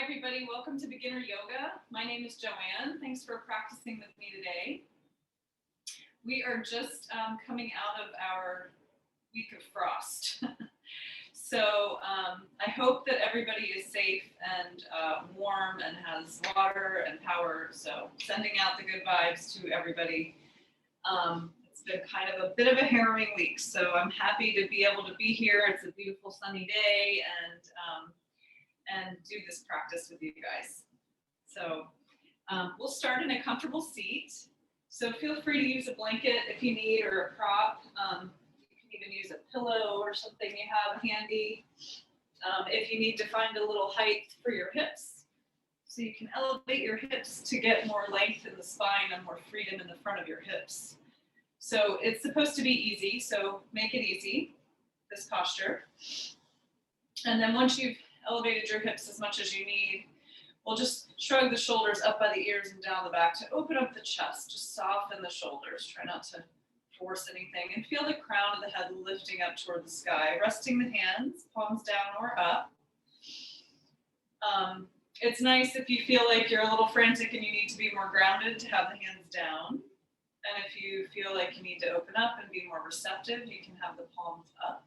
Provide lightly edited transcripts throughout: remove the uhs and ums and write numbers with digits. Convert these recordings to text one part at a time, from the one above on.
Hi everybody, welcome to Beginner Yoga. My name is Joanne. Thanks for practicing with me today. We are just coming out of our week of frost. So I hope that everybody is safe and warm and has water and power. So sending out the good vibes to everybody. It's been kind of a bit of a harrowing week, so I'm happy to be able to be here. It's a beautiful sunny day and do this practice with you guys. So we'll start in a comfortable seat. So feel free to use a blanket if you need, or a prop. You can even use a pillow or something you have handy. If you need to find a little height for your hips, so you can elevate your hips to get more length in the spine and more freedom in the front of your hips. So it's supposed to be easy, so make it easy, this posture. And then once you've elevated your hips as much as you need, we'll just shrug the shoulders up by the ears and down the back to open up the chest. Just soften the shoulders. Try not to force anything. And feel the crown of the head lifting up toward the sky. Resting the hands, palms down or up. It's nice if you feel like you're a little frantic and you need to be more grounded to have the hands down. And if you feel like you need to open up and be more receptive, you can have the palms up.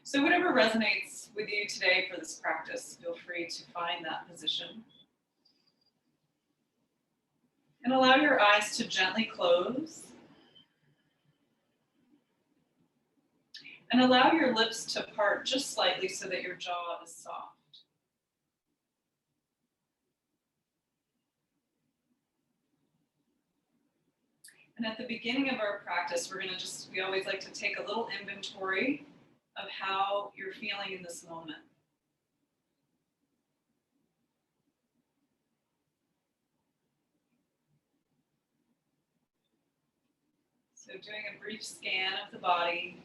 So whatever resonates with you today for this practice, feel free to find that position. And allow your eyes to gently close. And allow your lips to part just slightly so that your jaw is soft. And at the beginning of our practice, we always like to take a little inventory of how you're feeling in this moment. So doing a brief scan of the body,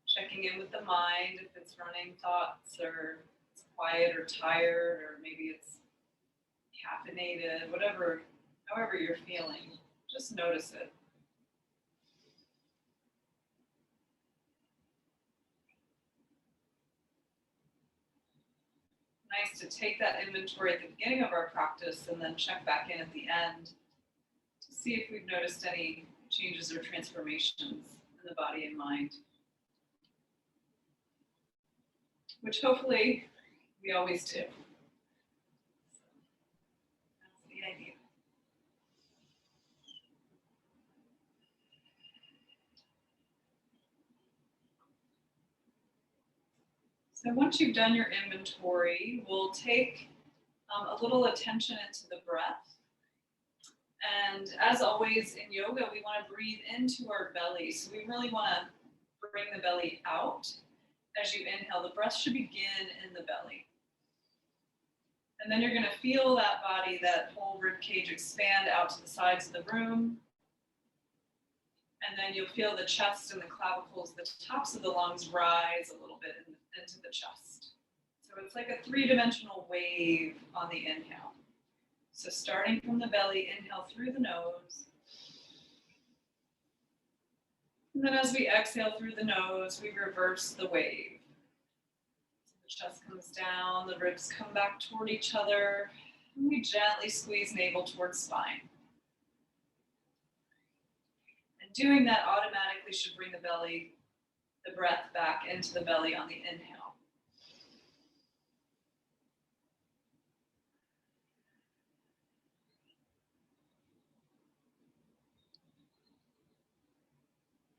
checking in with the mind if it's running thoughts or it's quiet or tired, or maybe it's caffeinated, however you're feeling, just notice it. Nice to take that inventory at the beginning of our practice and then check back in at the end to see if we've noticed any changes or transformations in the body and mind, which hopefully we always do. That's the idea. So once you've done your inventory, we'll take a little attention into the breath. And as always in yoga, we want to breathe into our belly. So we really want to bring the belly out as you inhale. The breath should begin in the belly. And then you're going to feel that body, that whole rib cage expand out to the sides of the room. And then you'll feel the chest and the clavicles, the tops of the lungs rise a little bit into the chest. So it's like a three-dimensional wave on the inhale. So starting from the belly, inhale through the nose. And then as we exhale through the nose, we reverse the wave. So the chest comes down, the ribs come back toward each other, and we gently squeeze navel towards spine. Doing that automatically should bring the breath back into the belly on the inhale.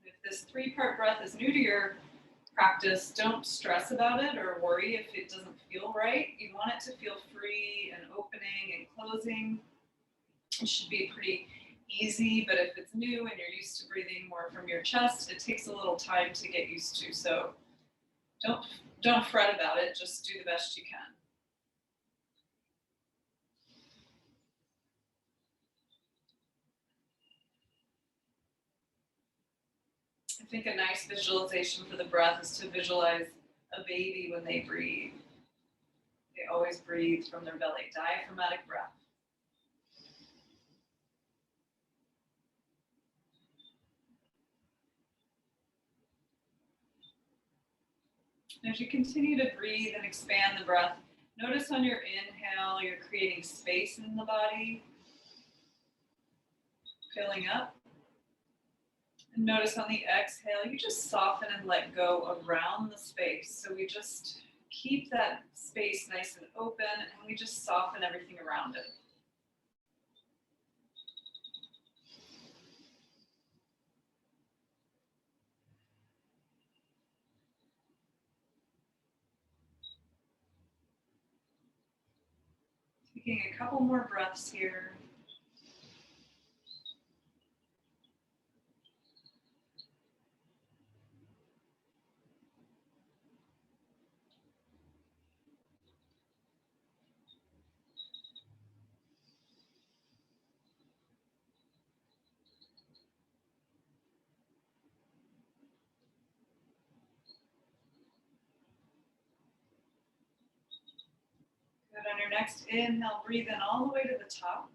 If this three-part breath is new to your practice, don't stress about it or worry if it doesn't feel right. You want it to feel free and opening and closing. It should be pretty easy, but if it's new and you're used to breathing more from your chest, it takes a little time to get used to. So don't fret about it, just do the best you can. I think a nice visualization for the breath is to visualize a baby when they breathe. They always breathe from their belly, diaphragmatic breath. As you continue to breathe and expand the breath, Notice on your inhale, you're creating space in the body, filling up. And notice on the exhale, you just soften and let go around the space. So we just keep that space nice and open, and we just soften everything around it. Taking a couple more breaths here. Good. On your next inhale, breathe in all the way to the top.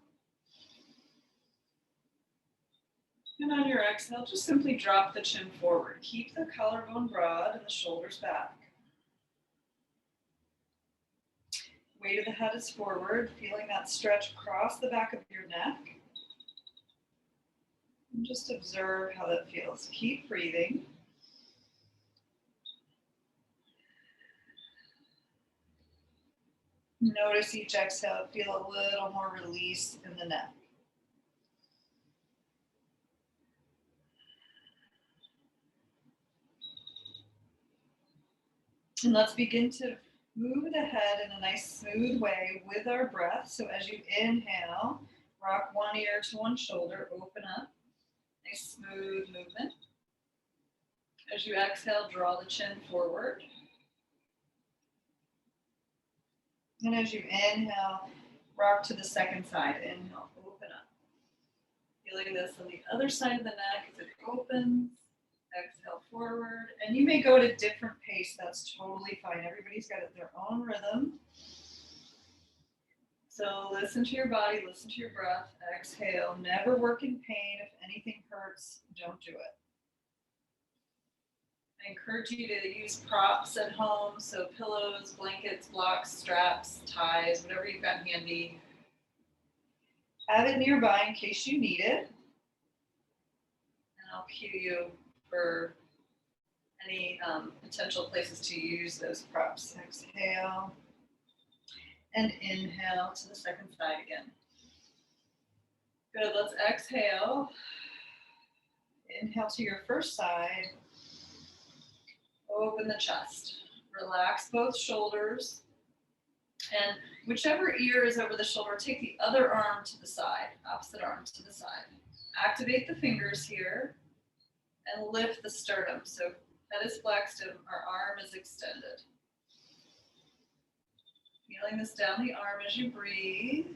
And on your exhale, just simply drop the chin forward. Keep the collarbone broad and the shoulders back. Weight of the head is forward, feeling that stretch across the back of your neck. And just observe how that feels. Keep breathing. Notice each exhale, feel a little more release in the neck. And let's begin to move the head in a nice smooth way with our breath. So as you inhale, rock one ear to one shoulder, open up. Nice smooth movement. As you exhale, draw the chin forward. And as you inhale, rock to the second side. Inhale, open up. Feeling this on the other side of the neck as it opens. Exhale forward. And you may go at a different pace. That's totally fine. Everybody's got their own rhythm. So listen to your body, listen to your breath. Exhale. Never work in pain. If anything hurts, don't do it. I encourage you to use props at home, so pillows, blankets, blocks, straps, ties, whatever you've got handy. Have it nearby in case you need it. And I'll cue you for any potential places to use those props. Exhale and inhale to the second side again. Good, let's exhale. Inhale to your first side. Open the chest. Relax both shoulders. And whichever ear is over the shoulder, take the other arm to the side, opposite arm to the side. Activate the fingers here and lift the sternum. So head is flexed and our arm is extended. Feeling this down the arm as you breathe.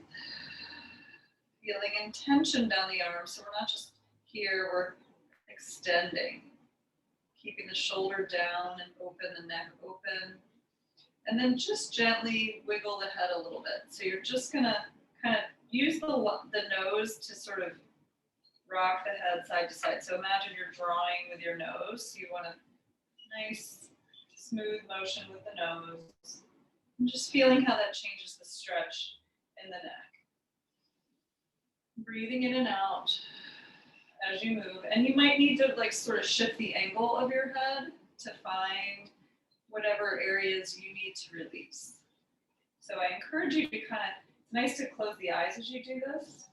Feeling intention down the arm. So we're not just here, we're extending. Keeping the shoulder down and open, the neck open. And then just gently wiggle the head a little bit. So you're just gonna kind of use the nose to sort of rock the head side to side. So imagine you're drawing with your nose. So you want a nice smooth motion with the nose. And just feeling how that changes the stretch in the neck. Breathing in and out as you move. And you might need to like sort of shift the angle of your head to find whatever areas you need to release. So I encourage you to it's nice to close the eyes as you do this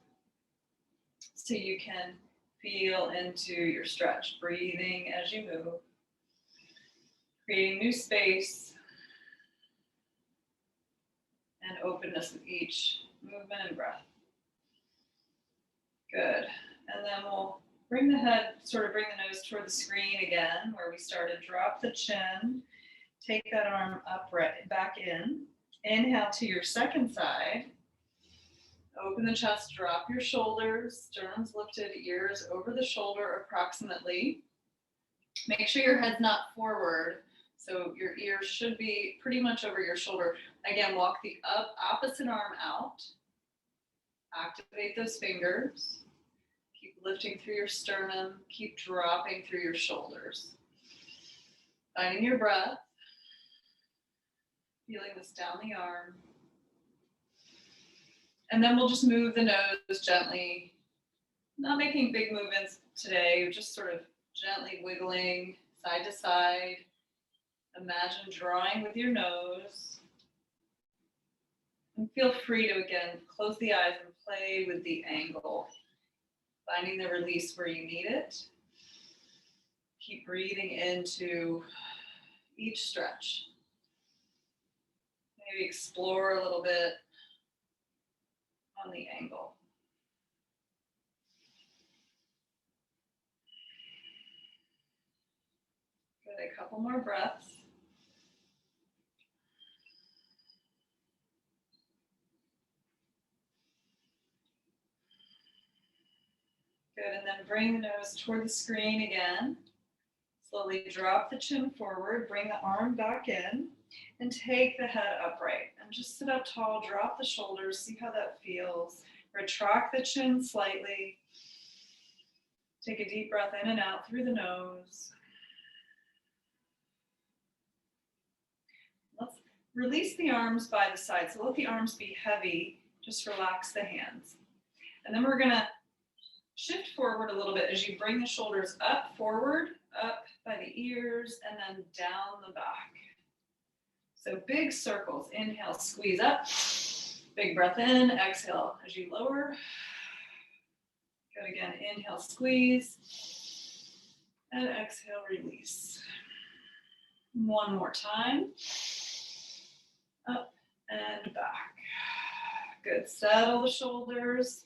so you can feel into your stretch, breathing as you move, creating new space and openness with each movement and breath. Good. And then we'll bring the head, sort of bring the nose toward the screen again, where we started. Drop the chin, take that arm up, right, back in. Inhale to your second side. Open the chest, drop your shoulders, sternum's lifted, ears over the shoulder approximately. Make sure your head's not forward, so your ears should be pretty much over your shoulder. Again, walk the opposite arm out. Activate those fingers. Keep lifting through your sternum. Keep dropping through your shoulders. Finding your breath. Feeling this down the arm. And then we'll just move the nose gently, not making big movements today, just sort of gently wiggling side to side. Imagine drawing with your nose. And feel free to, again, close the eyes and play with the angle, finding the release where you need it. Keep breathing into each stretch. Maybe explore a little bit on the angle. Good, a couple more breaths. Good, and then bring the nose toward the screen again. Slowly drop the chin forward, bring the arm back in, and take the head upright. And just sit up tall, drop the shoulders, see how that feels. Retract the chin slightly. Take a deep breath in and out through the nose. Let's release the arms by the side. So let the arms be heavy. Just relax the hands. And then we're going to shift forward a little bit as you bring the shoulders up, forward, up by the ears, and then down the back. So big circles. Inhale, squeeze up. Big breath in. Exhale as you lower. Good again. Inhale, squeeze. And exhale, release. One more time. Up and back. Good. Settle the shoulders.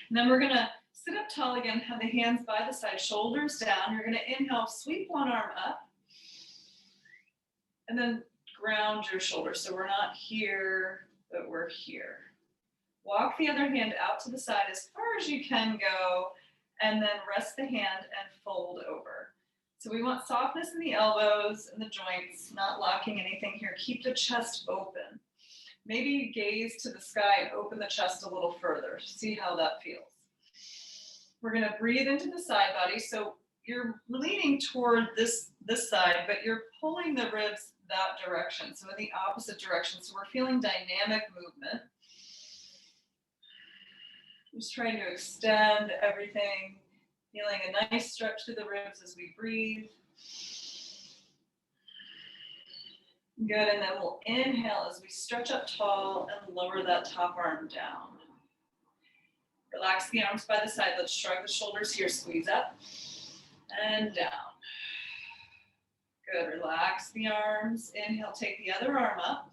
And then we're going to sit up tall again, have the hands by the side, shoulders down. You're going to inhale, sweep one arm up. And then ground your shoulders. So we're not here, but we're here. Walk the other hand out to the side as far as you can go, and then rest the hand and fold over. So we want softness in the elbows and the joints, not locking anything here. Keep the chest open. Maybe gaze to the sky and open the chest a little further. See how that feels. We're going to breathe into the side body. So you're leaning toward this side, but you're pulling the ribs that direction. So in the opposite direction. So we're feeling dynamic movement. Just trying to extend everything. Feeling a nice stretch through the ribs as we breathe. Good, and then we'll inhale as we stretch up tall and lower that top arm down. Relax the arms by the side. Let's shrug the shoulders here. Squeeze up and down. Good, relax the arms. Inhale, take the other arm up.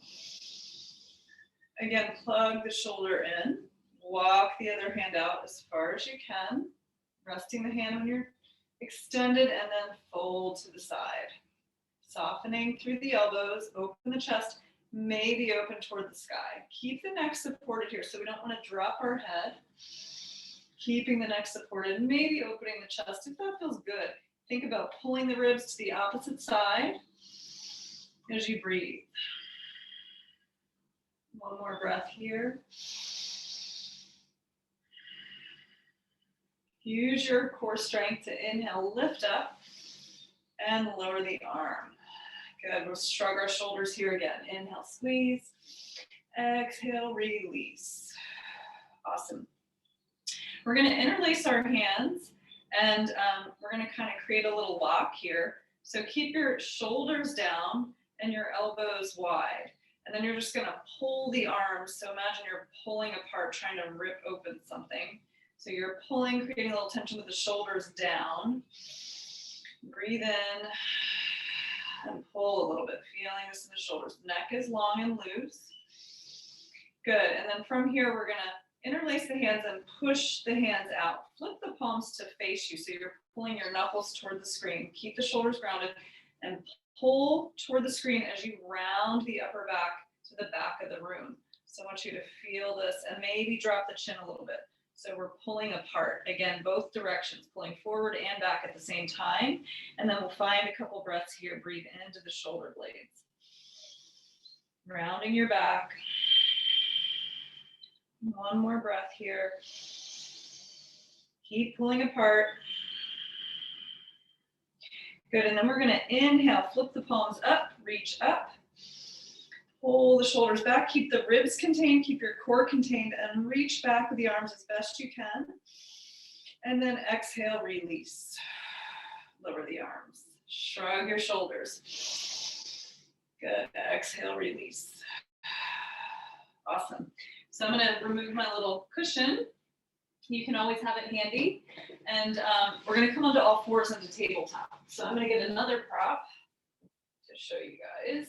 Again, plug the shoulder in. Walk the other hand out as far as you can. Resting the hand when you're extended, and then fold to the side. Softening through the elbows, open the chest, maybe open toward the sky. Keep the neck supported here, so we don't want to drop our head. Keeping the neck supported, maybe opening the chest if that feels good. Think about pulling the ribs to the opposite side as you breathe. One more breath here. Use your core strength to inhale, lift up, and lower the arm. Good, we'll shrug our shoulders here again. Inhale, squeeze. Exhale, release. Awesome. We're going to interlace our hands, and we're going to kind of create a little lock here. So keep your shoulders down and your elbows wide. And then you're just going to pull the arms. So imagine you're pulling apart, trying to rip open something. So you're pulling, creating a little tension with the shoulders down. Breathe in and pull a little bit, feeling this in the shoulders. Neck is long and loose. Good, and then from here, we're gonna interlace the hands and push the hands out. Flip the palms to face you, so you're pulling your knuckles toward the screen. Keep the shoulders grounded and pull toward the screen as you round the upper back to the back of the room. So I want you to feel this and maybe drop the chin a little bit. So we're pulling apart, again, both directions, pulling forward and back at the same time. And then we'll find a couple breaths here. Breathe into the shoulder blades. Rounding your back. One more breath here. Keep pulling apart. Good, and then we're gonna inhale, flip the palms up, reach up. Pull the shoulders back, keep the ribs contained, keep your core contained, and reach back with the arms as best you can. And then exhale, release. Lower the arms. Shrug your shoulders. Good. Exhale, release. Awesome. So I'm going to remove my little cushion. You can always have it handy. And we're going to come onto all fours into tabletop. So I'm going to get another prop to show you guys.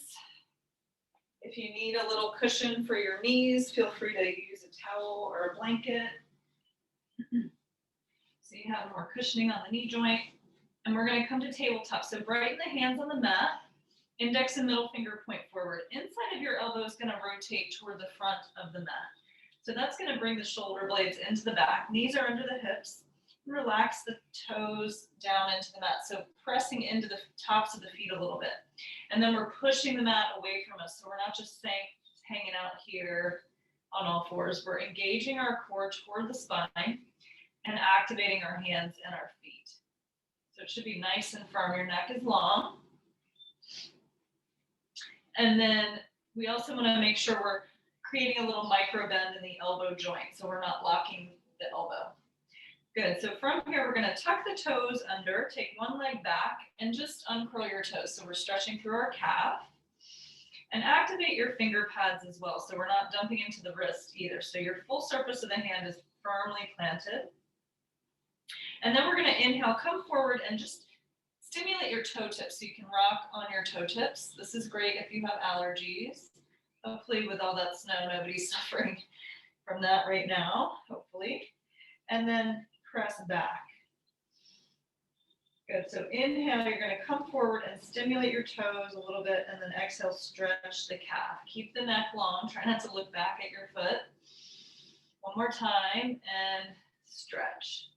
If you need a little cushion for your knees, feel free to use a towel or a blanket. So you have more cushioning on the knee joint. And we're going to come to tabletop. So brighten the hands on the mat. Index and middle finger point forward. Inside of your elbow is going to rotate toward the front of the mat. So that's going to bring the shoulder blades into the back. Knees are under the hips. Relax the toes down into the mat. So pressing into the tops of the feet a little bit. And then we're pushing the mat away from us. So we're not just hanging out here on all fours. We're engaging our core toward the spine and activating our hands and our feet. So it should be nice and firm. Your neck is long. And then we also want to make sure we're creating a little micro bend in the elbow joint. So we're not locking the elbow. Good. So from here, we're going to tuck the toes under, take one leg back, and just uncurl your toes. So we're stretching through our calf. And activate your finger pads as well. So we're not dumping into the wrist either. So your full surface of the hand is firmly planted. And then we're going to inhale, come forward, and just stimulate your toe tips so you can rock on your toe tips. This is great if you have allergies. Hopefully with all that snow, nobody's suffering from that right now, hopefully. And then press back. Good, so inhale, you're going to come forward and stimulate your toes a little bit, and then exhale, stretch the calf. Keep the neck long, try not to look back at your foot. One more time, and stretch.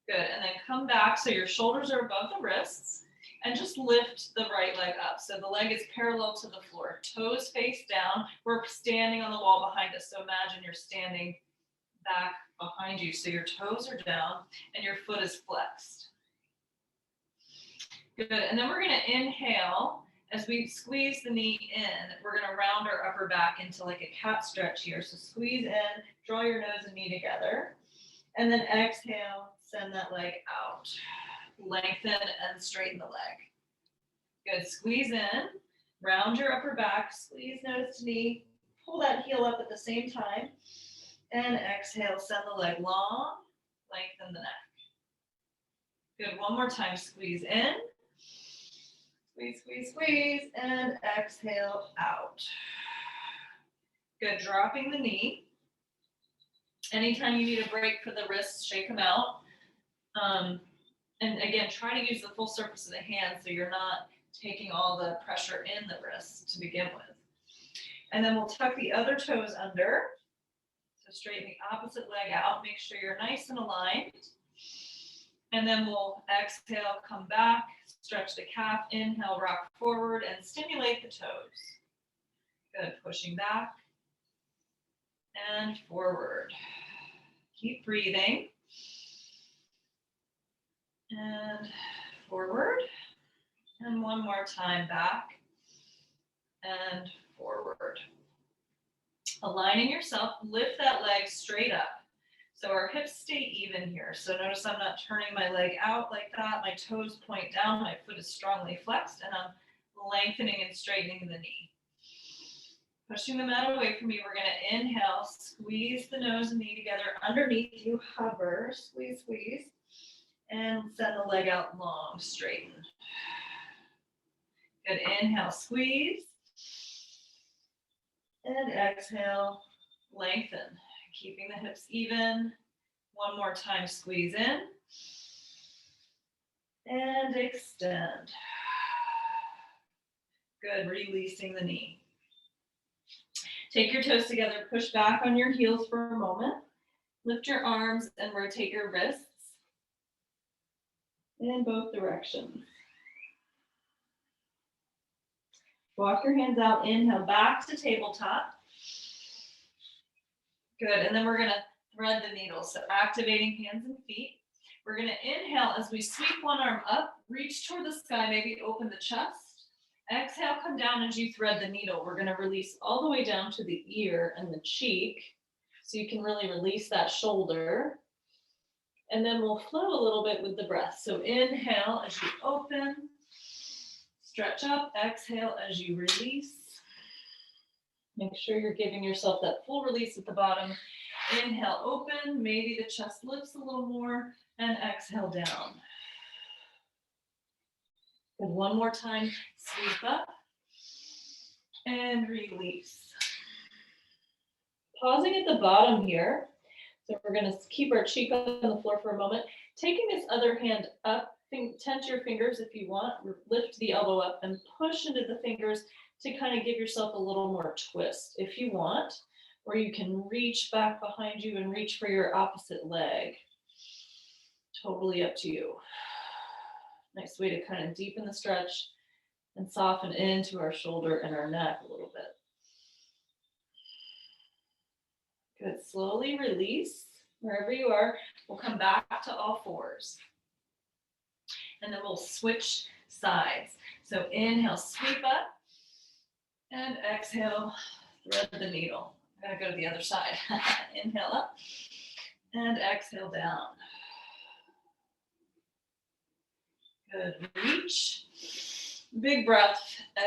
Good, and then come back so your shoulders are above the wrists, and just lift the right leg up. So the leg is parallel to the floor, toes face down. We're standing on the wall behind us, so imagine you're standing back behind you. So your toes are down, and your foot is flexed. Good, and then we're going to inhale. As we squeeze the knee in, we're going to round our upper back into like a cat stretch here. So squeeze in, draw your nose and knee together, and then exhale, send that leg out. Lengthen and straighten the leg. Good, squeeze in, round your upper back, squeeze nose to knee, pull that heel up at the same time, and exhale, send the leg long, lengthen the neck. Good, one more time, squeeze in. Squeeze, squeeze, squeeze, and exhale out. Good, dropping the knee. Anytime you need a break for the wrists, shake them out. And again, try to use the full surface of the hand so you're not taking all the pressure in the wrist to begin with. And then we'll tuck the other toes under. So straighten the opposite leg out. Make sure you're nice and aligned. And then we'll exhale, come back, stretch the calf, inhale, rock forward, and stimulate the toes. Good, pushing back and forward. Keep breathing. And forward. And one more time, back and forward. Aligning yourself, lift that leg straight up. So our hips stay even here. So notice I'm not turning my leg out like that. My toes point down, my foot is strongly flexed, and I'm lengthening and straightening the knee. Pushing the mat away from you, we're going to inhale, squeeze the nose and knee together. Underneath you, hover, squeeze, squeeze, and send the leg out long, straighten. Good, inhale, squeeze, and exhale, lengthen. Keeping the hips even. One more time, squeeze in. And extend. Good, releasing the knee. Take your toes together, push back on your heels for a moment. Lift your arms and rotate your wrists in both directions. Walk your hands out, inhale, back to tabletop. Good, and then we're going to thread the needle. So activating hands and feet. We're going to inhale as we sweep one arm up, reach toward the sky, maybe open the chest, Exhale, come down as you thread the needle. We're going to release all the way down to the ear and the cheek, so you can really release that shoulder. And then we'll flow a little bit with the breath. So inhale as you open, stretch up, exhale as you release. Make sure you're giving yourself that full release at the bottom. Inhale, open, maybe the chest lifts a little more, and exhale down. Good, one more time, sweep up and release. Pausing at the bottom here. So we're going to keep our cheek on the floor for a moment. Taking this other hand up, tent your fingers if you want, lift the elbow up and push into the fingers to kind of give yourself a little more twist if you want, or you can reach back behind you and reach for your opposite leg. Totally up to you. Nice way to kind of deepen the stretch and soften into our shoulder and our neck a little bit. Good, slowly release wherever you are. We'll come back to all fours. And then we'll switch sides. So inhale, sweep up. And exhale, thread the needle. I'm going to go to the other side. Inhale up and exhale down. Good, reach. Big breath,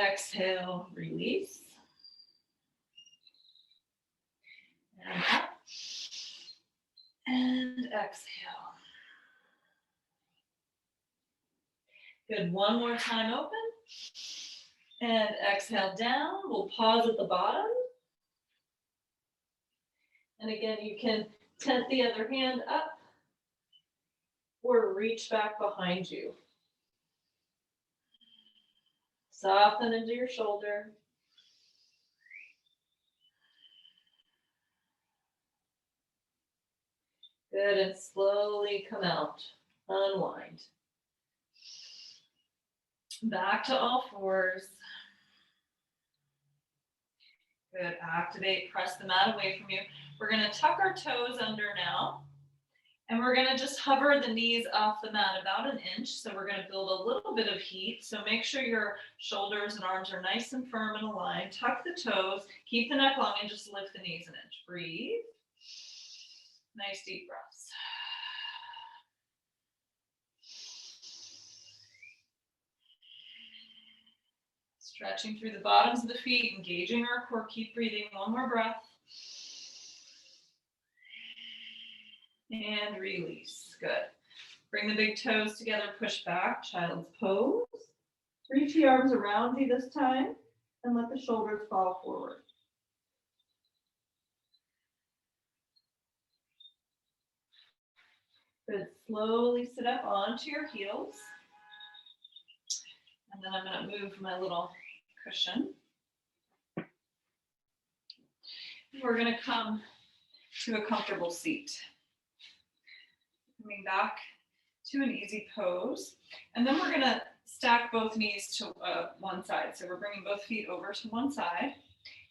exhale, release. And up. And exhale. Good, one more time open. And exhale down. We'll pause at the bottom. And again, you can tent the other hand up or reach back behind you. Soften into your shoulder. Good, and slowly come out. Unwind. Back to all fours. Good, activate, press the mat away from you. We're going to tuck our toes under now. And we're going to just hover the knees off the mat about an inch. So we're going to build a little bit of heat. So make sure your shoulders and arms are nice and firm and aligned. Tuck the toes, keep the neck long, and just lift the knees an inch. Breathe. Nice deep breaths. Stretching through the bottoms of the feet, engaging our core. Keep breathing. One more breath. And release. Good. Bring the big toes together, push back, child's pose. Reach the arms around you this time and let the shoulders fall forward. Good. Slowly sit up onto your heels. And then I'm going to move my little cushion. We're going to come to a comfortable seat. Coming back to an easy pose. And then we're going to stack both knees to one side. So we're bringing both feet over to one side.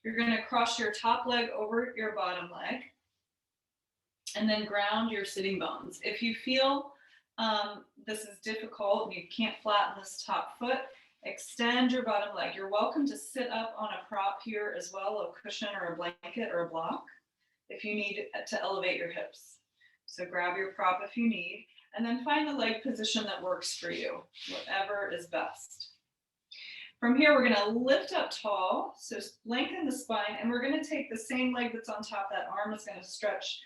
You're going to cross your top leg over your bottom leg. And then ground your sitting bones. If you feel this is difficult and you can't flatten this top foot, extend your bottom leg. You're welcome to sit up on a prop here as well, a cushion or a blanket or a block, if you need to elevate your hips. So grab your prop if you need, and then find the leg position that works for you, whatever is best. From here, we're going to lift up tall, so lengthen the spine, and we're going to take the same leg that's on top. That arm is going to stretch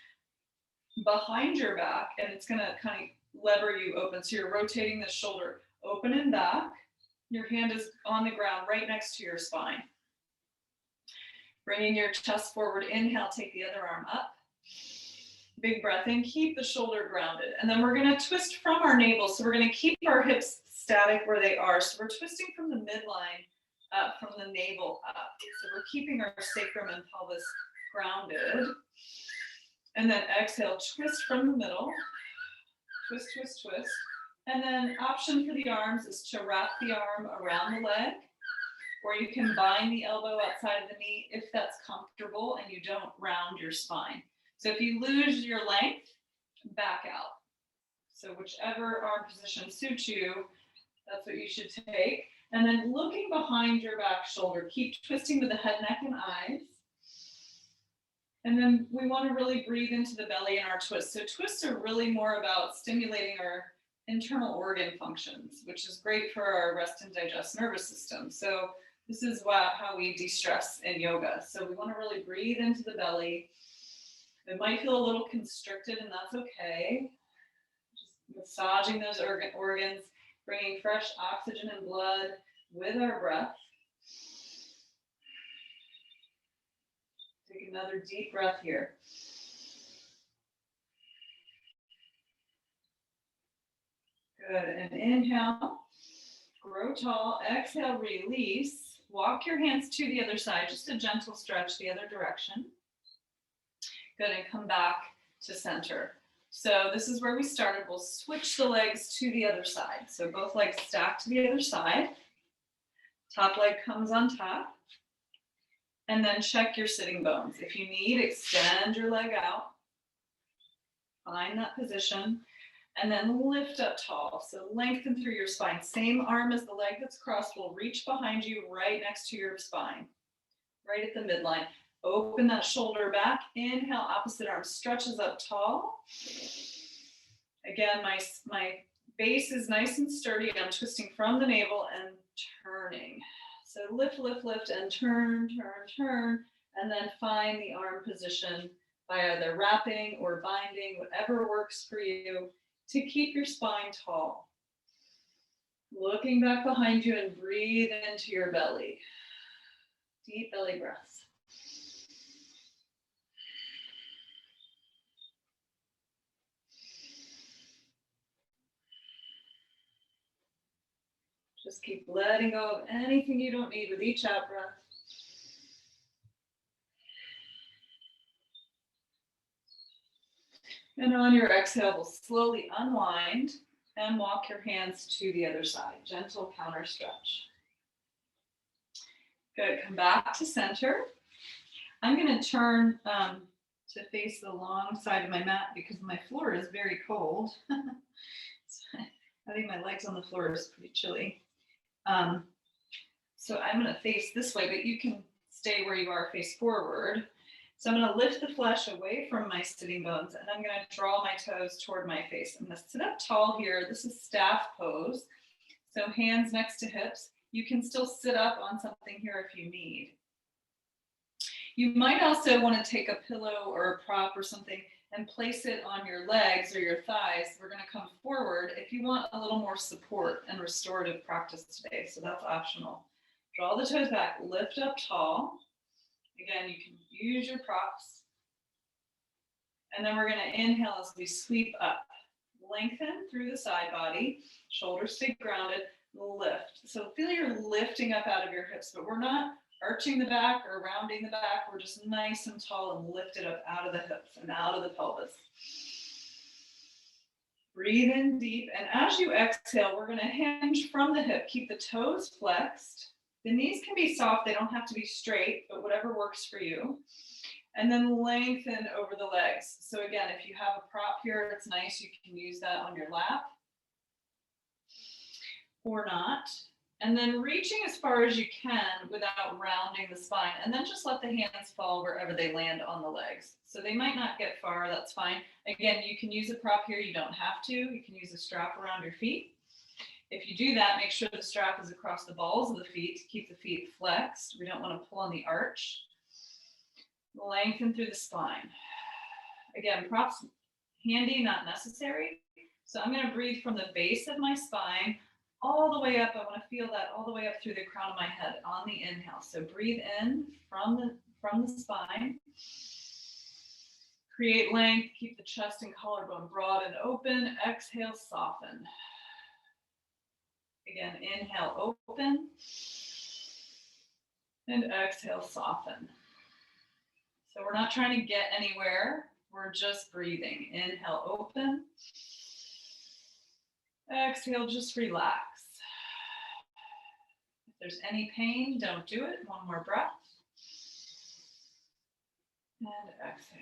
behind your back, and it's going to kind of lever you open. So you're rotating the shoulder open and back. Your hand is on the ground right next to your spine. Bringing your chest forward. Inhale, take the other arm up. Big breath in, keep the shoulder grounded. And then we're going to twist from our navel. So we're going to keep our hips static where they are. So we're twisting from the midline up, from the navel up. So we're keeping our sacrum and pelvis grounded. And then exhale, twist from the middle. Twist, twist, twist. And then option for the arms is to wrap the arm around the leg, or you can bind the elbow outside of the knee if that's comfortable and you don't round your spine. So if you lose your length, back out. So whichever arm position suits you, that's what you should take. And then looking behind your back shoulder, keep twisting with the head, neck, and eyes. And then we want to really breathe into the belly in our twists. So twists are really more about stimulating our internal organ functions, which is great for our rest and digest nervous system. So this is how we de-stress in yoga. So we want to really breathe into the belly. It might feel a little constricted, and that's okay. Just massaging those organs, bringing fresh oxygen and blood with our breath. Take another deep breath here. Good, and inhale, grow tall, exhale, release. Walk your hands to the other side, just a gentle stretch the other direction. Good, and come back to center. So this is where we started. We'll switch the legs to the other side. So both legs stack to the other side. Top leg comes on top. And then check your sitting bones. If you need, extend your leg out. Find that position. And then lift up tall. So lengthen through your spine. Same arm as the leg that's crossed will reach behind you right next to your spine. Right at the midline. Open that shoulder back. Inhale, opposite arm stretches up tall. Again, my base is nice and sturdy. I'm twisting from the navel and turning. So lift, lift, lift, and turn, turn, turn, and then find the arm position by either wrapping or binding, whatever works for you, to keep your spine tall. Looking back behind you and breathe into your belly. Deep belly breaths. Just keep letting go of anything you don't need with each out breath. And on your exhale, we'll slowly unwind and walk your hands to the other side. Gentle counter stretch. Good, come back to center. I'm going to turn to face the long side of my mat because my floor is very cold. So I think my legs on the floor is pretty chilly. So I'm going to face this way, but you can stay where you are, face forward. So I'm going to lift the flesh away from my sitting bones, and I'm going to draw my toes toward my face. I'm going to sit up tall here. This is staff pose. So hands next to hips. You can still sit up on something here if you need. You might also want to take a pillow or a prop or something and place it on your legs or your thighs. We're going to come forward if you want a little more support and restorative practice today. So that's optional. Draw the toes back, lift up tall. Again, you can use your props. And then we're going to inhale as we sweep up. Lengthen through the side body. Shoulders stay grounded. Lift. So feel you're lifting up out of your hips, but we're not arching the back or rounding the back. We're just nice and tall and lifted up out of the hips and out of the pelvis. Breathe in deep. And as you exhale, we're going to hinge from the hip. Keep the toes flexed. The knees can be soft. They don't have to be straight, but whatever works for you. And then lengthen over the legs. So again, if you have a prop here, it's nice. You can use that on your lap or not. And then reaching as far as you can without rounding the spine. And then just let the hands fall wherever they land on the legs. So they might not get far, that's fine. Again, you can use a prop here. You don't have to. You can use a strap around your feet. If you do that, make sure the strap is across the balls of the feet to keep the feet flexed. We don't want to pull on the arch. Lengthen through the spine. Again, props handy, not necessary. So I'm going to breathe from the base of my spine all the way up. I want to feel that all the way up through the crown of my head on the inhale. So breathe in from the spine. Create length, keep the chest and collarbone broad and open. Exhale, soften. Again, inhale, open. And exhale, soften. So we're not trying to get anywhere. We're just breathing. Inhale, open. Exhale, just relax. If there's any pain, don't do it. One more breath. And exhale.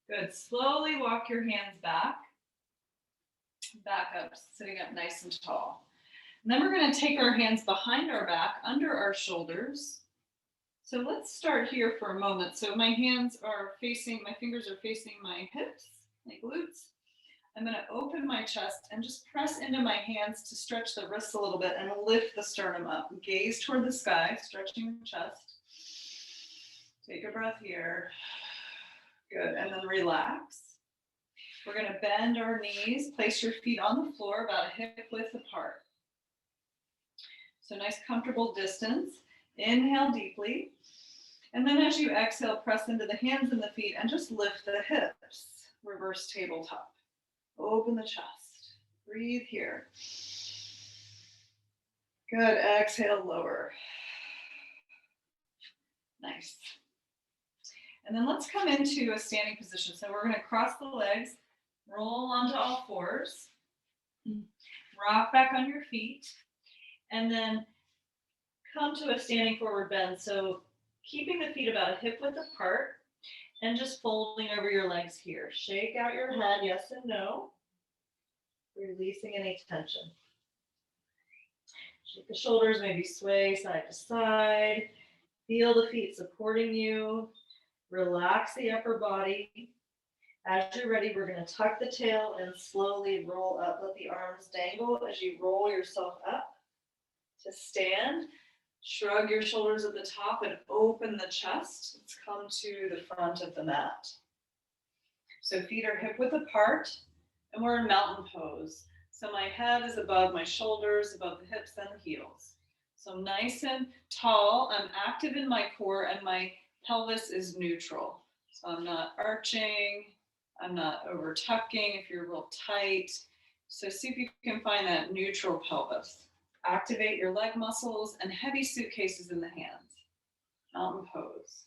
Good. Slowly walk your hands back. Back up, sitting up nice and tall. And then we're going to take our hands behind our back, under our shoulders. So let's start here for a moment. So my fingers are facing my hips, my glutes. I'm going to open my chest and just press into my hands to stretch the wrists a little bit and lift the sternum up. Gaze toward the sky, stretching your chest. Take a breath here. Good, and then relax. We're going to bend our knees, place your feet on the floor about a hip width apart. So nice comfortable distance. Inhale deeply. And then as you exhale, press into the hands and the feet and just lift the hips. Reverse tabletop. Open the chest. Breathe here. Good. Exhale, lower. Nice. And then let's come into a standing position. So we're going to cross the legs, roll onto all fours, rock back on your feet, and then come to a standing forward bend. So keeping the feet about a hip width apart and just folding over your legs here. Shake out your head, yes and no. Releasing any tension. Shake the shoulders, maybe sway side to side. Feel the feet supporting you. Relax the upper body. As you're ready, we're going to tuck the tail and slowly roll up. Let the arms dangle as you roll yourself up to stand. Shrug your shoulders at the top and open the chest. Let's come to the front of the mat. So feet are hip width apart, and we're in mountain pose. So my head is above my shoulders, above the hips and the heels. So nice and tall. I'm active in my core, and my pelvis is neutral. So I'm not arching. I'm not over tucking if you're real tight. So see if you can find that neutral pelvis. Activate your leg muscles and heavy suitcases in the hands. Mountain pose.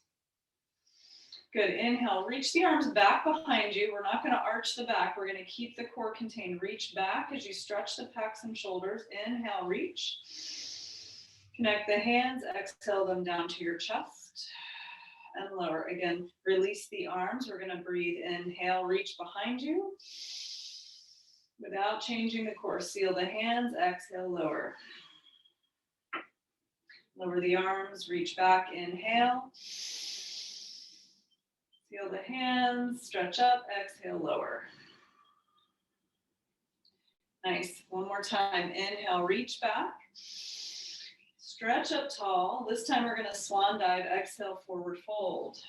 Good. Inhale, reach the arms back behind you. We're not going to arch the back. We're going to keep the core contained. Reach back as you stretch the pecs and shoulders. Inhale, reach. Connect the hands. Exhale them down to your chest and lower. Again, release the arms. We're going to breathe. Inhale, reach behind you. Without changing the core, seal the hands, exhale, lower. Lower the arms, reach back, inhale. Seal the hands, stretch up, exhale, lower. Nice, one more time. Inhale, reach back. Stretch up tall. This time we're gonna swan dive, exhale, forward fold.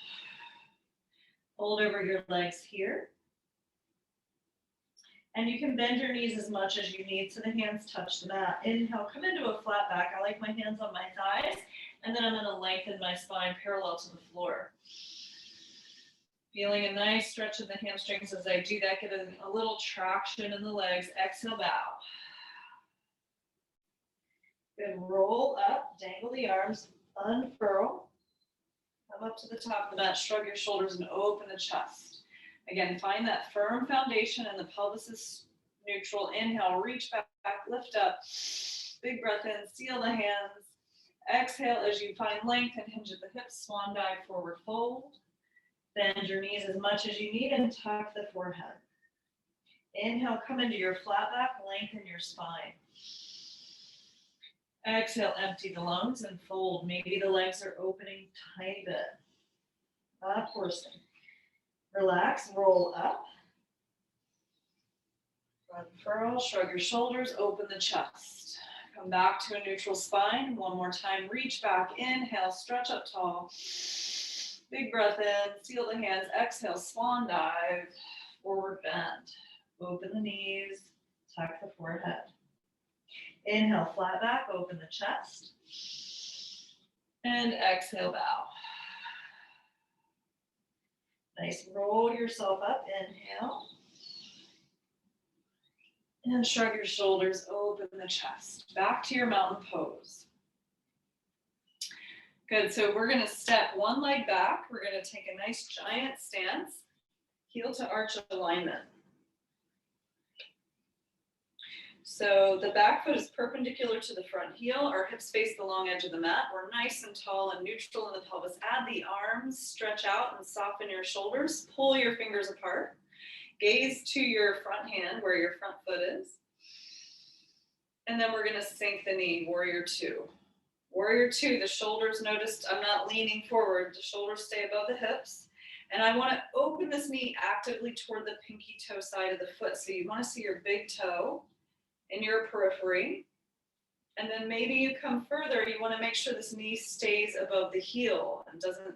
Fold over your legs here. And you can bend your knees as much as you need so the hands touch the mat. Inhale, come into a flat back. I like my hands on my thighs. And then I'm going to lengthen my spine parallel to the floor. Feeling a nice stretch of the hamstrings as I do that. Get a little traction in the legs. Exhale, bow. Good. Roll up. Dangle the arms. Unfurl. Come up to the top of the mat. Shrug your shoulders and open the chest. Again, find that firm foundation and the pelvis is neutral. Inhale, reach back, lift up. Big breath in, seal the hands. Exhale as you find length and hinge at the hips, swan dive, forward fold. Bend your knees as much as you need and tuck the forehead. Inhale, come into your flat back, lengthen your spine. Exhale, empty the lungs and fold. Maybe the legs are opening a tiny bit. Up, horsing. Relax, roll up. Unfurl, shrug your shoulders, open the chest. Come back to a neutral spine. One more time, reach back, inhale, stretch up tall. Big breath in, seal the hands, exhale, swan dive, forward bend. Open the knees, tuck the forehead. Inhale, flat back, open the chest. And exhale, bow. Nice, roll yourself up, inhale. And shrug your shoulders, open the chest. Back to your mountain pose. Good, so we're gonna step one leg back. We're gonna take a nice giant stance, heel to arch alignment. So the back foot is perpendicular to the front heel. Our hips face the long edge of the mat. We're nice and tall and neutral in the pelvis. Add the arms, stretch out and soften your shoulders. Pull your fingers apart. Gaze to your front hand where your front foot is. And then we're going to sink the knee, warrior two. Warrior two, the shoulders, noticed I'm not leaning forward. The shoulders stay above the hips. And I want to open this knee actively toward the pinky toe side of the foot. So you want to see your big toe in your periphery. And then maybe you come further, you want to make sure this knee stays above the heel and doesn't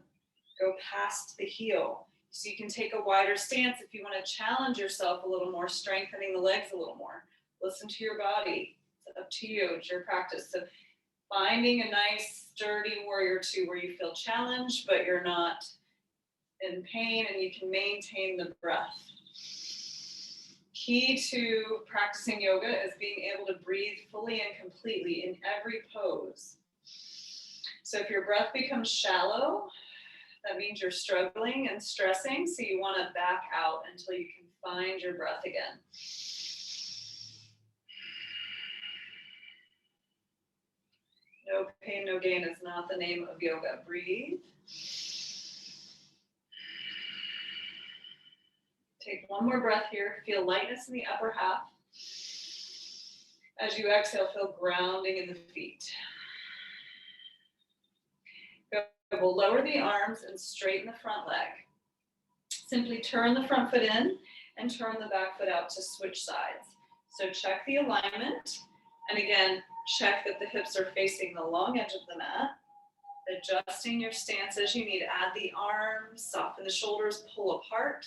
go past the heel. So you can take a wider stance if you want to challenge yourself a little more, strengthening the legs a little more. Listen to your body. It's up to you. It's your practice. So finding a nice sturdy warrior two where you feel challenged, but you're not in pain and you can maintain the breath. Key to practicing yoga is being able to breathe fully and completely in every pose. So if your breath becomes shallow, that means you're struggling and stressing, so you want to back out until you can find your breath again. No pain, no gain is not the name of yoga. Breathe. Take one more breath here. Feel lightness in the upper half. As you exhale, feel grounding in the feet. We'll lower the arms and straighten the front leg. Simply turn the front foot in and turn the back foot out to switch sides. So check the alignment. And again, check that the hips are facing the long edge of the mat. Adjusting your stance as you need. Add the arms, soften the shoulders, pull apart.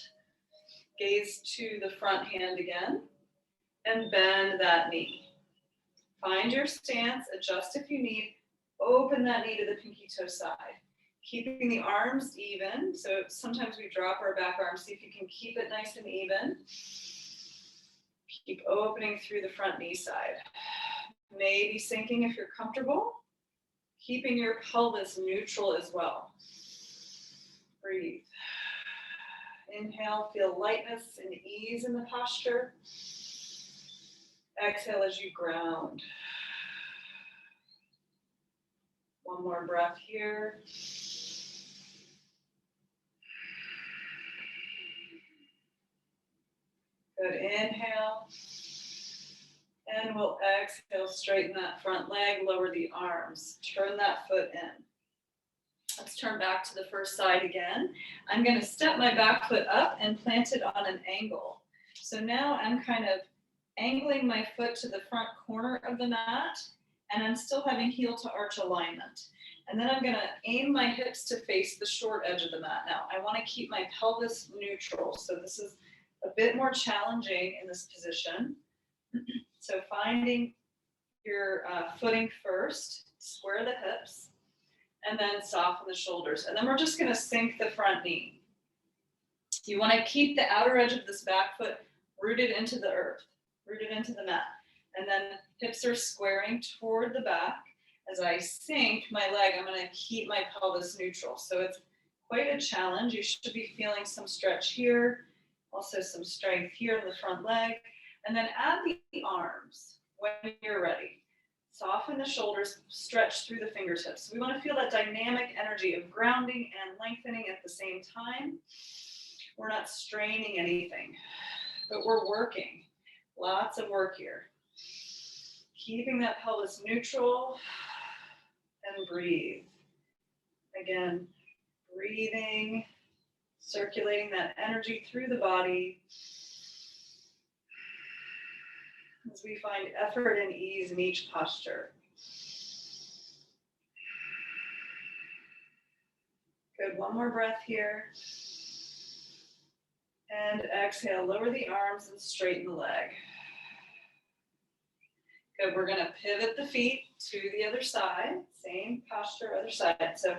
Gaze to the front hand again. And bend that knee. Find your stance, adjust if you need. Open that knee to the pinky toe side. Keeping the arms even. So sometimes we drop our back arms. See if you can keep it nice and even. Keep opening through the front knee side. Maybe sinking if you're comfortable. Keeping your pelvis neutral as well. Breathe. Inhale, feel lightness and ease in the posture. Exhale as you ground. One more breath here. Good, inhale. And we'll exhale, straighten that front leg, lower the arms. Turn that foot in. Let's turn back to the first side again. I'm going to step my back foot up and plant it on an angle. So now I'm kind of angling my foot to the front corner of the mat, and I'm still having heel to arch alignment. And then I'm going to aim my hips to face the short edge of the mat. Now, I want to keep my pelvis neutral. So this is a bit more challenging in this position. So finding your footing first, square the hips, and then soften the shoulders. And then we're just going to sink the front knee. You want to keep the outer edge of this back foot rooted into the earth, rooted into the mat. And then hips are squaring toward the back. As I sink my leg, I'm going to keep my pelvis neutral. So it's quite a challenge. You should be feeling some stretch here, also some strength here in the front leg. And then add the arms when you're ready. Soften the shoulders, stretch through the fingertips. We want to feel that dynamic energy of grounding and lengthening at the same time. We're not straining anything, but we're working. Lots of work here. Keeping that pelvis neutral and breathe. Again, breathing, circulating that energy through the body as we find effort and ease in each posture. Good, one more breath here. And exhale, lower the arms and straighten the leg. Good, we're gonna pivot the feet to the other side. Same posture, other side. So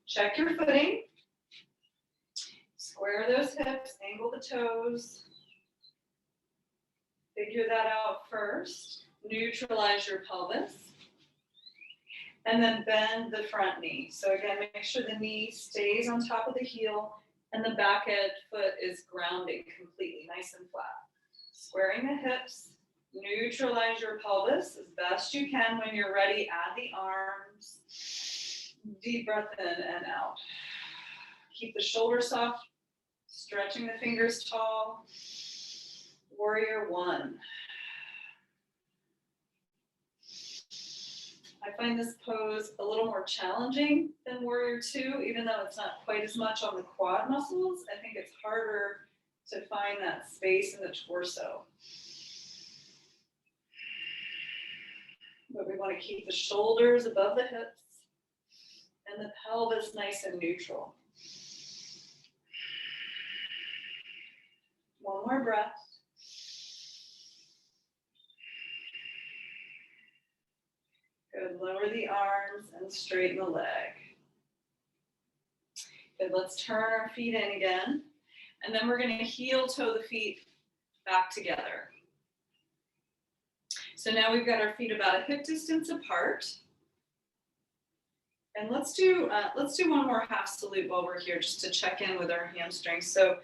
check your footing. Square those hips, angle the toes. Figure that out first. Neutralize your pelvis. And then bend the front knee. So again, make sure the knee stays on top of the heel and the back edge foot is grounding completely, nice and flat. Squaring the hips. Neutralize your pelvis as best you can. When you're ready, add the arms. Deep breath in and out. Keep the shoulders soft, stretching the fingers tall. Warrior one. I find this pose a little more challenging than warrior two, even though it's not quite as much on the quad muscles. I think it's harder to find that space in the torso. But we want to keep the shoulders above the hips and the pelvis nice and neutral. One more breath. Good, lower the arms and straighten the leg. Good, let's turn our feet in again. And then we're going to heel toe the feet back together. So now we've got our feet about a hip distance apart. And let's do one more half salute while we're here, just to check in with our hamstrings. So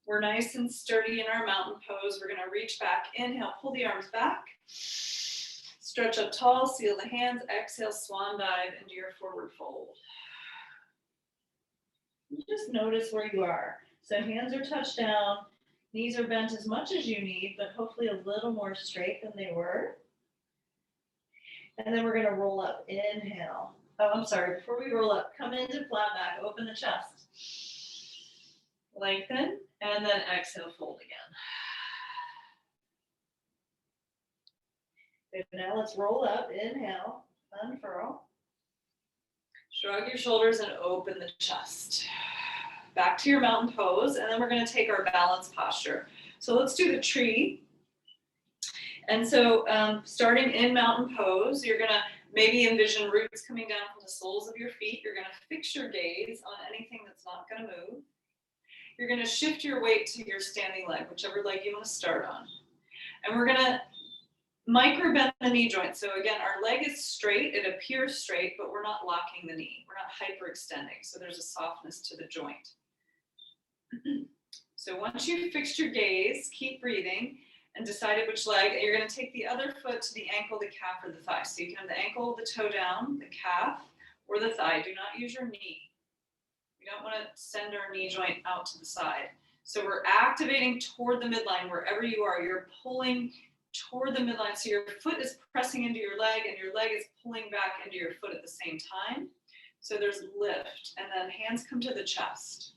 we're nice and sturdy in our mountain pose. We're going to reach back, inhale, pull the arms back. Stretch up tall, seal the hands, exhale, swan dive into your forward fold. Just notice where you are. So hands are touched down, knees are bent as much as you need, but hopefully a little more straight than they were. And then we're going to roll up, inhale. Oh, I'm sorry, before we roll up, come into flat back, open the chest. Lengthen, and then exhale, fold again. Now let's roll up, inhale, unfurl. Shrug your shoulders and open the chest. Back to your mountain pose, and then we're going to take our balance posture. So let's do the tree. And so starting in mountain pose, you're going to maybe envision roots coming down from the soles of your feet. You're going to fix your gaze on anything that's not going to move. You're going to shift your weight to your standing leg, whichever leg you want to start on. And we're going to micro bend the knee joint. So again, our leg is straight. It appears straight, but we're not locking the knee. We're not hyperextending. So there's a softness to the joint. So once you've fixed your gaze, keep breathing and decided which leg, you're going to take the other foot to the ankle, the calf, or the thigh. So you can have the ankle, the toe down, the calf, or the thigh. Do not use your knee. We don't want to send our knee joint out to the side. So we're activating toward the midline wherever you are. You're pulling toward the midline. So your foot is pressing into your leg and your leg is pulling back into your foot at the same time. So there's lift, and then hands come to the chest.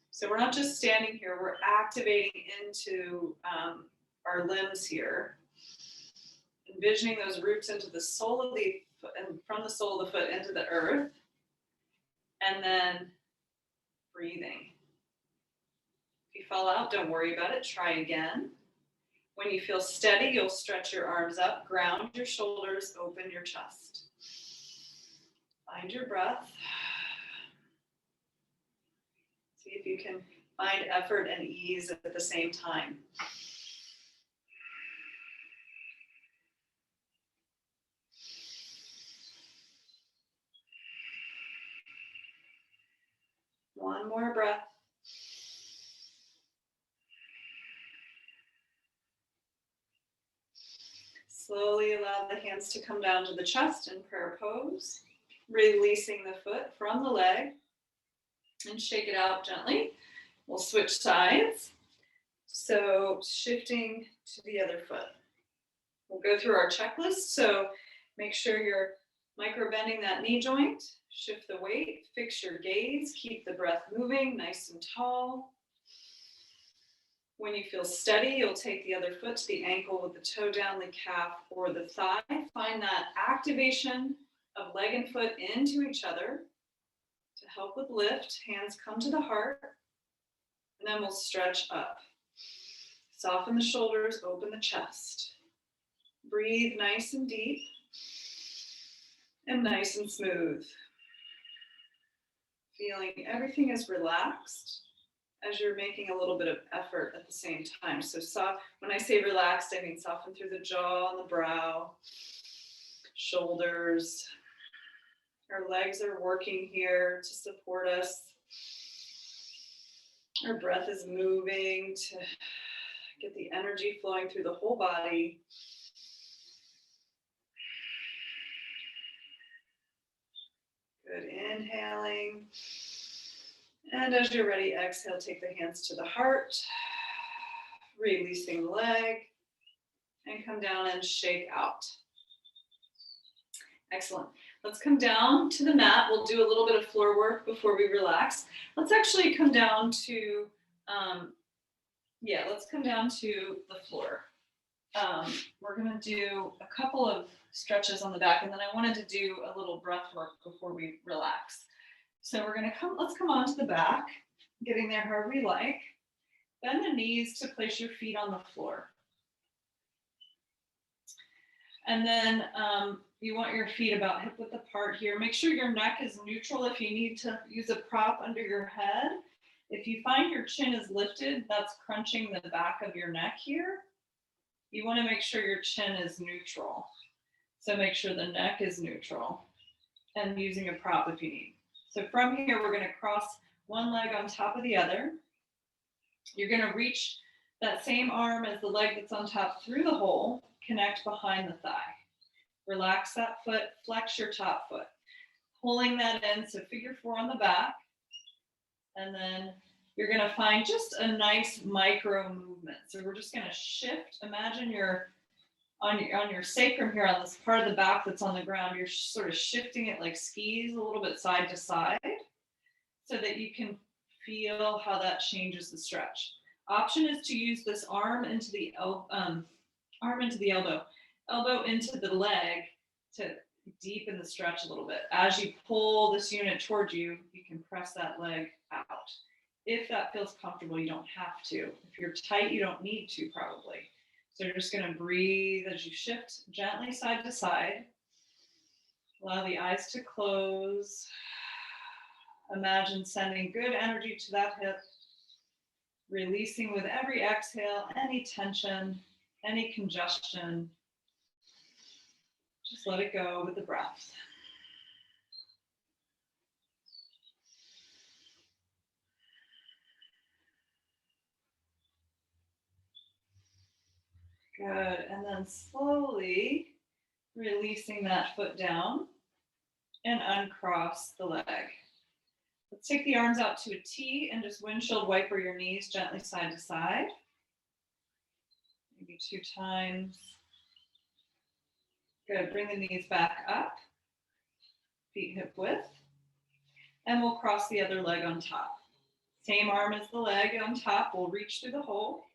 So we're not just standing here, we're activating into our limbs here. Envisioning those roots into the sole of the foot, and from the sole of the foot into the earth. And then breathing. If you fall out, don't worry about it, try again. When you feel steady, you'll stretch your arms up, ground your shoulders, open your chest. Find your breath. See if you can find effort and ease at the same time. One more breath. Slowly allow the hands to come down to the chest in prayer pose, releasing the foot from the leg, and shake it out gently. We'll switch sides. So shifting to the other foot. We'll go through our checklist. So make sure you're micro bending that knee joint, shift the weight, fix your gaze, keep the breath moving, nice and tall. When you feel steady, you'll take the other foot to the ankle with the toe down, the calf, or the thigh. Find that activation of leg and foot into each other to help with lift. Hands come to the heart, and then we'll stretch up. Soften the shoulders, open the chest. Breathe nice and deep and nice and smooth. Feeling everything is relaxed as you're making a little bit of effort at the same time. So when I say relaxed, I mean soften through the jaw and the brow, shoulders. Our legs are working here to support us. Our breath is moving to get the energy flowing through the whole body. Good, inhaling. And as you're ready, exhale, take the hands to the heart. releasing the leg, and come down and shake out. Excellent. Let's come down to the mat. We'll do a little bit of floor work before we relax. Let's actually come down to, let's come down to the floor. We're gonna do a couple of stretches on the back, and then I wanted to do a little breath work before we relax. So we're gonna let's come onto the back, getting there however we like. Bend the knees to place your feet on the floor. And then you want your feet about hip width apart here. Make sure your neck is neutral if you need to use a prop under your head. If you find your chin is lifted, that's crunching the back of your neck here. You want to make sure your chin is neutral. So make sure the neck is neutral and using a prop if you need. So from here, we're going to cross one leg on top of the other. You're going to reach that same arm as the leg that's on top through the hole, connect behind the thigh. Relax that foot, flex your top foot. Pulling that in, so figure 4 on the back. And then you're going to find just a nice micro movement. So we're just going to shift. Imagine you're on your sacrum here, on this part of the back that's on the ground. You're sort of shifting it like skis a little bit side to side so that you can feel how that changes the stretch. Option is to use this arm into the elbow, elbow into the leg to deepen the stretch a little bit. As you pull this unit towards you, you can press that leg out. If that feels comfortable, you don't have to. If you're tight, you don't need to probably. So you're just going to breathe as you shift gently side to side. Allow the eyes to close. Imagine sending good energy to that hip. Releasing with every exhale, any tension, any congestion. Just let it go with the breath. Good, and then slowly releasing that foot down and uncross the leg. Let's take the arms out to a T and just windshield wiper your knees gently side to side. Maybe 2 times. Good, bring the knees back up, feet hip width, and we'll cross the other leg on top. Same arm as the leg on top, we'll reach through the hole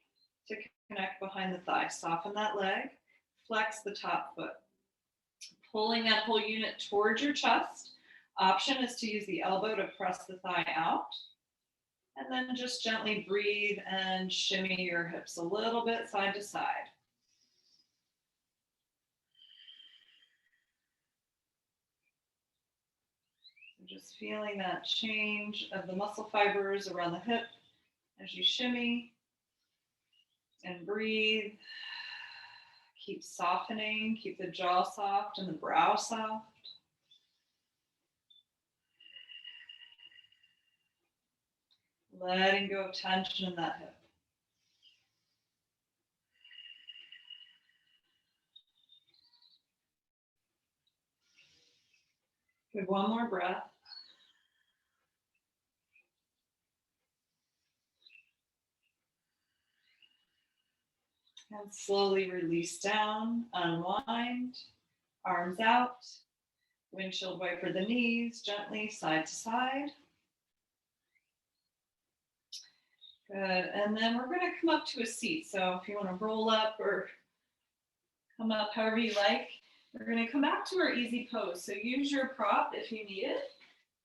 to connect behind the thigh. Soften that leg, flex the top foot. Pulling that whole unit towards your chest. Option is to use the elbow to press the thigh out. And then just gently breathe and shimmy your hips a little bit side to side. Just feeling that change of the muscle fibers around the hip as you shimmy and breathe. Keep softening, keep the jaw soft and the brow soft. Letting go of tension in that hip. Good, one more breath. And slowly release down, unwind, arms out, windshield wiper the knees gently side to side. Good, and then we're going to come up to a seat. So if you want to roll up or come up however you like, we're going to come back to our easy pose. So use your prop if you need it,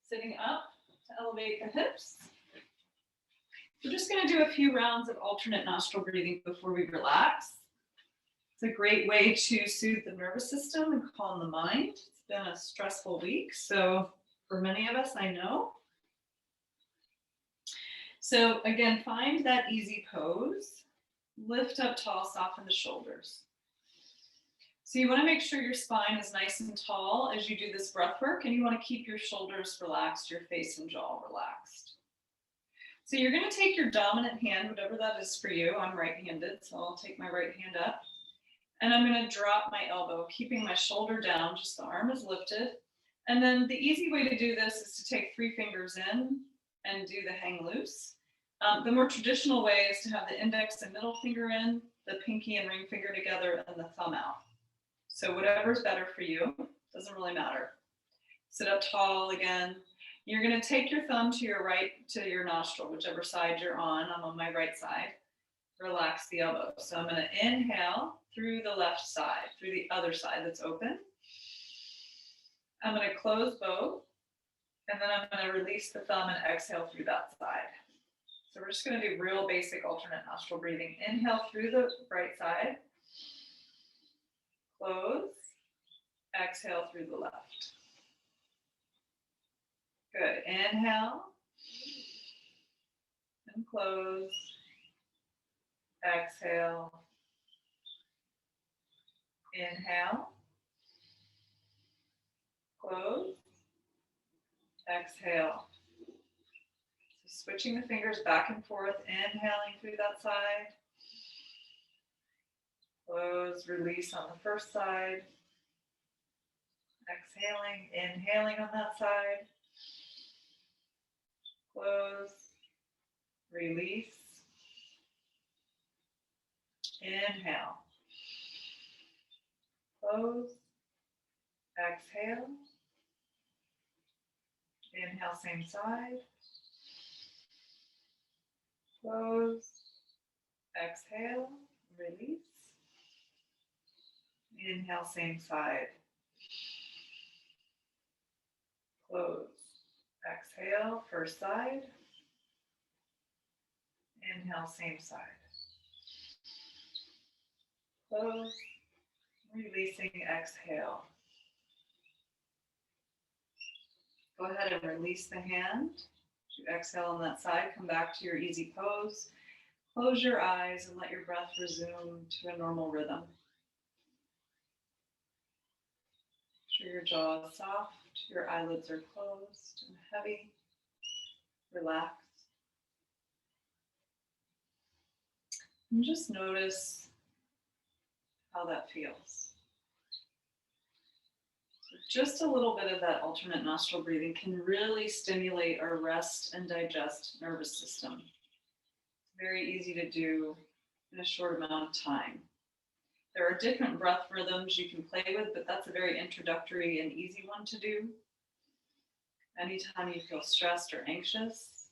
sitting up to elevate the hips. We're just going to do a few rounds of alternate nostril breathing before we relax. It's a great way to soothe the nervous system and calm the mind. It's been a stressful week, so for many of us, I know. So again, find that easy pose. Lift up tall, soften the shoulders. So you want to make sure your spine is nice and tall as you do this breath work, and you want to keep your shoulders relaxed, your face and jaw relaxed. So you're going to take your dominant hand, whatever that is for you. I'm right-handed, so I'll take my right hand up. And I'm going to drop my elbow, keeping my shoulder down, just the arm is lifted. And then the easy way to do this is to take 3 fingers in and do the hang loose. The more traditional way is to have the index and middle finger in, the pinky and ring finger together, and the thumb out. So whatever's better for you, doesn't really matter. Sit up tall again. You're going to take your thumb to your right, to your nostril, whichever side you're on. I'm on my right side. Relax the elbow. So I'm going to inhale through the left side, through the other side that's open. I'm going to close both, and then I'm going to release the thumb and exhale through that side. So we're just going to do real basic alternate nostril breathing. Inhale through the right side. Close. Exhale through the left. Good. Inhale. And close. Exhale. Inhale. Close. Exhale. So switching the fingers back and forth, inhaling through that side. Close, release on the first side. Exhaling, inhaling on that side. Close, release. Inhale. Close. Exhale. Inhale, same side. Close. Exhale. Release. Inhale, same side. Close. Exhale, first side. Inhale, same side. Close. Releasing, exhale. Go ahead and release the hand. You exhale on that side, come back to your easy pose. Close your eyes and let your breath resume to a normal rhythm. Make sure your jaw is soft, your eyelids are closed and heavy. Relax. And just notice how that feels. So just a little bit of that alternate nostril breathing can really stimulate our rest and digest nervous system. It's very easy to do in a short amount of time. There are different breath rhythms you can play with, but that's a very introductory and easy one to do. Anytime you feel stressed or anxious,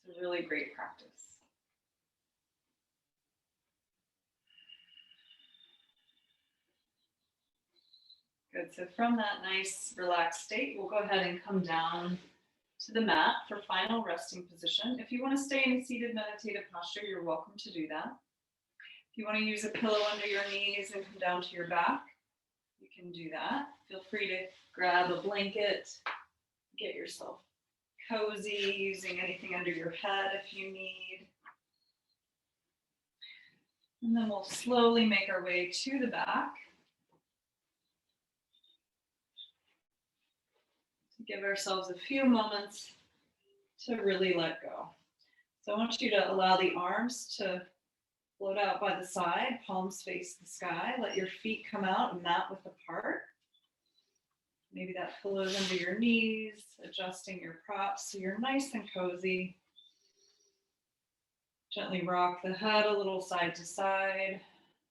it's a really great practice. Good, so from that nice relaxed state, we'll go ahead and come down to the mat for final resting position. If you want to stay in a seated meditative posture, you're welcome to do that. If you want to use a pillow under your knees and come down to your back, you can do that. Feel free to grab a blanket, get yourself cozy, using anything under your head if you need. And then we'll slowly make our way to the back. Give ourselves a few moments to really let go. So I want you to allow the arms to float out by the side, palms face the sky. Let your feet come out and mat width apart. Maybe that pillows under your knees, adjusting your props so you're nice and cozy. Gently rock the head a little side to side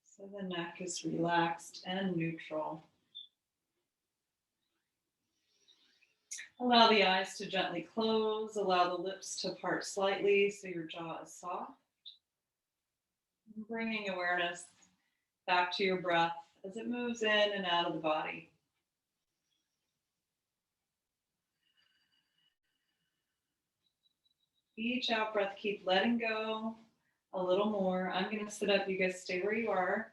so the neck is relaxed and neutral. Allow the eyes to gently close. Allow the lips to part slightly so your jaw is soft. Bringing awareness back to your breath as it moves in and out of the body. Each out breath, keep letting go a little more. I'm going to sit up. You guys stay where you are.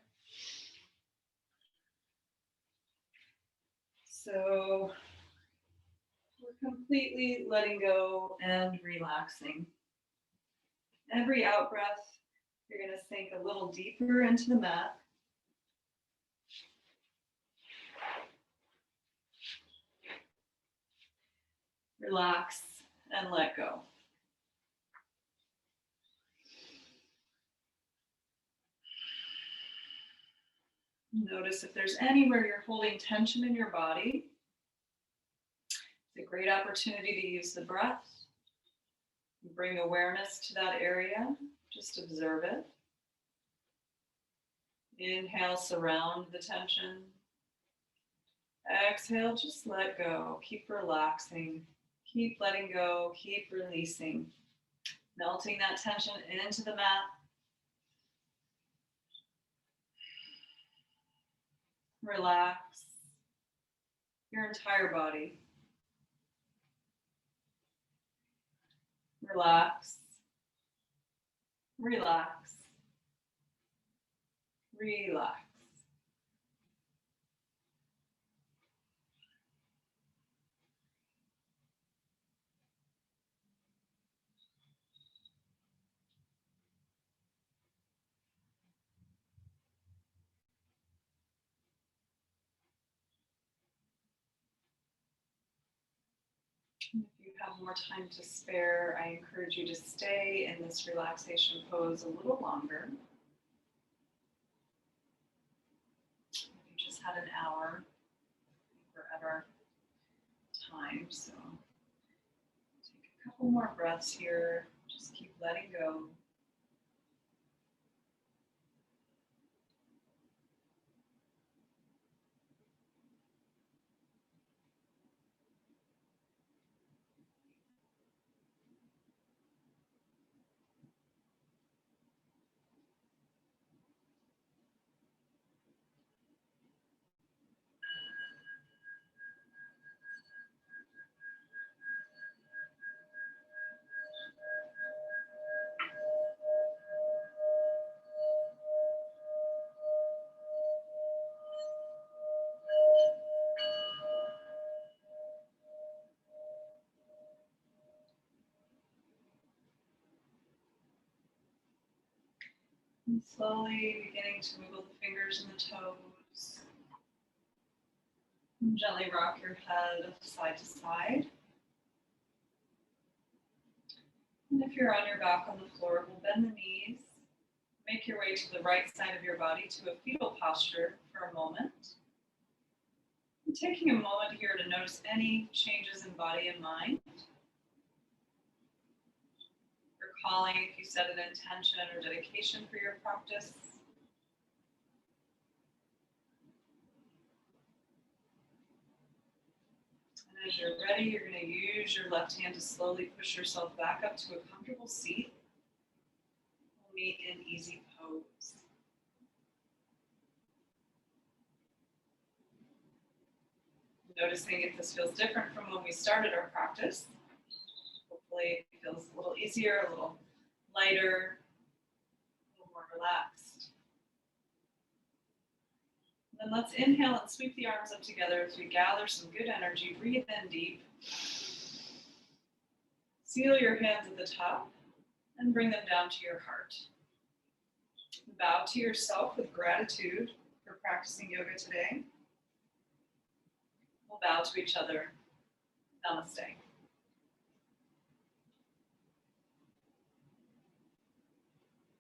So we're completely letting go and relaxing. Every out breath, you're going to sink a little deeper into the mat. Relax and let go. Notice if there's anywhere you're holding tension in your body. It's a great opportunity to use the breath. Bring awareness to that area. Just observe it. Inhale, surround the tension. Exhale, just let go. Keep relaxing. Keep letting go. Keep releasing. Melting that tension into the mat. Relax your entire body. Relax. Relax. Relax. If you have more time to spare, I encourage you to stay in this relaxation pose a little longer. If you just had an hour, we're at our time, so take a couple more breaths here. Just keep letting go. And slowly beginning to wiggle the fingers and the toes. And gently rock your head side to side. And if you're on your back on the floor, we'll bend the knees. Make your way to the right side of your body to a fetal posture for a moment. And taking a moment here to notice any changes in body and mind. Recalling if you set an intention or dedication for your practice. And as you're ready, you're going to use your left hand to slowly push yourself back up to a comfortable seat. We'll meet in easy pose. Noticing if this feels different from when we started our practice. Hopefully it feels a little easier, a little lighter, a little more relaxed. And then let's inhale and sweep the arms up together as we gather some good energy. Breathe in deep. Seal your hands at the top and bring them down to your heart. Bow to yourself with gratitude for practicing yoga today. We'll bow to each other. Namaste.